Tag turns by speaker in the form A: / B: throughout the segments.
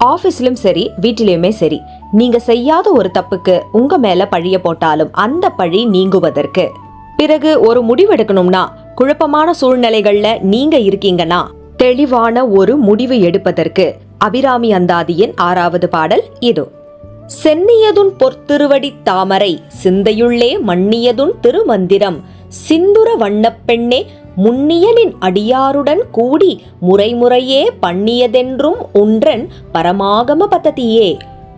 A: ஆபீஸ்லயும் சரி வீட்டிலுமே சரி, நீங்க செய்யாத ஒரு தப்புக்கு உங்க மேல பழிய போட்டாலும் அந்த பழி நீங்குவதற்கு, பிறகு ஒரு முடிவெடுக்கணும்னா, குழப்பமான சூழ்நிலைகள்ல நீங்க இருக்கீங்கன்னா தெளிவான ஒரு முடிவு எடுப்பதற்கு அபிராமி அந்தாதியின் 6வது பாடல் இதோ. சென்னியதுன் பொற்திருவடி தாமரை சிந்தையுள்ளே மன்னியதுன் திருமந்திரம் சிந்துர வண்ணப் பெண்ணே முன்னியனின் அடியாருடன் கூடி முறைமுறையே பண்ணியதென்றும் ஒன்றன் பரமாகம பததியே.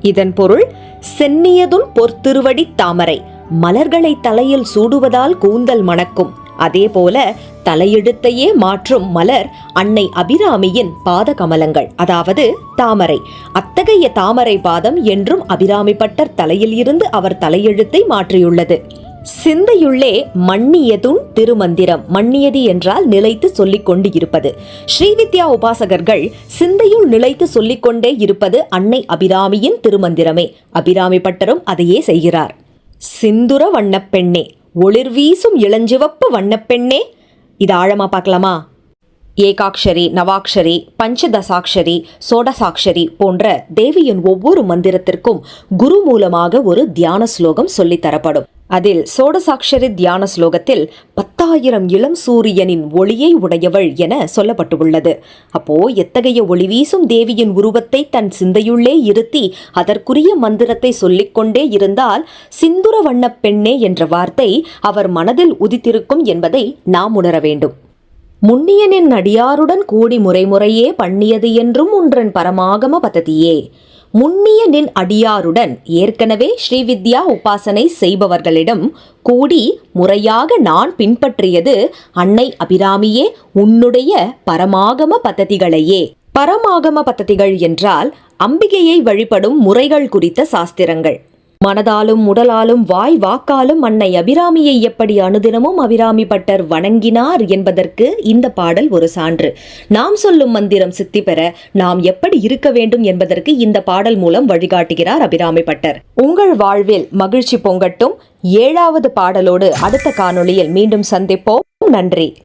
A: இதன் பொருள், சென்னியதுன் பொற்திருவடி தாமரை, மலர்களை தலையில் சூடுவதால் கூந்தல் மணக்கும். அதேபோல தலையெழுத்தையே மாற்றும் மலர் அன்னை அபிராமியின் பாத கமலங்கள், அதாவது தாமரை. அத்தகைய தாமரை பாதம் என்றும் அபிராமி பட்டர் தலையில் இருந்து அவர் தலையெழுத்தை மாற்றியுள்ளது. சிந்தையுள்ளே மன்னியதுன் திருமந்திரம், மன்னியது என்றால் நிலைத்து சொல்லிக் கொண்டு இருப்பது. ஸ்ரீவித்யா உபாசகர்கள் சிந்தையுள் நிலைத்து சொல்லிக் கொண்டே இருப்பது அன்னை அபிராமியின் திருமந்திரமே. அபிராமி பட்டரும் அதையே செய்கிறார். சிந்துர வண்ணப்பெண்ணே, ஒளிர் வீசும் இளஞ்சிவப்பு வண்ணப்பெண்ணே. இது ஆழமா பார்க்கலாமா? ஏகாட்சரி, நவாக்ஷரி, பஞ்சதசாட்சரி, சோடசாட்சரி போன்ற தேவியின் ஒவ்வொரு மந்திரத்திற்கும் குரு மூலமாக ஒரு தியான ஸ்லோகம் சொல்லித் தரப்படும். அதில் சோடசாட்சரி தியான ஸ்லோகத்தில் 10,000 இளம் சூரியனின் ஒளியை உடையவள் என சொல்லப்பட்டுள்ளது. அப்போ எத்தகைய ஒளி வீசும் தேவியின் உருவத்தை தன் சிந்தையுள்ளே இருத்தி அதற்குரிய மந்திரத்தை சொல்லிக்கொண்டே இருந்தால் சிந்துர வண்ணப் பெண்ணே என்ற வார்த்தை அவர் மனதில் உதித்திருக்கும் என்பதை நாம் உணர வேண்டும். முன்னியனின் அடியாருடன் கூடி முறைமுறையே பண்ணியது என்றும் ஒன்றன் பரமாகம பததியே. முன்னிய நின் அடியாருடன், ஏற்கனவே ஸ்ரீவித்யா உபாசனை செய்பவர்களிடம் கூடி முறையாக நான் பின்பற்றியது அன்னை அபிராமியே உன்னுடைய பரமாகம பததிகளையே. பரமாகம பததிகள் என்றால் அம்பிகையை வழிபடும் முறைகள் குறித்த சாஸ்திரங்கள். மனதாலும் உடலாலும் வாய் வாக்காலும் அன்னை அபிராமியை எப்படி அனுதினமும் அபிராமி பட்டர் வணங்கினார் என்பதற்கு இந்த பாடல் ஒரு சான்று. நாம் சொல்லும் மந்திரம் சித்தி பெற நாம் எப்படி இருக்க வேண்டும் என்பதற்கு இந்த பாடல் மூலம் வழிகாட்டுகிறார் அபிராமி பட்டர். உங்கள் வாழ்வில் மகிழ்ச்சி பொங்கட்டும். 7வது பாடலோடு அடுத்த காணொளியில் மீண்டும் சந்திப்போம். நன்றி.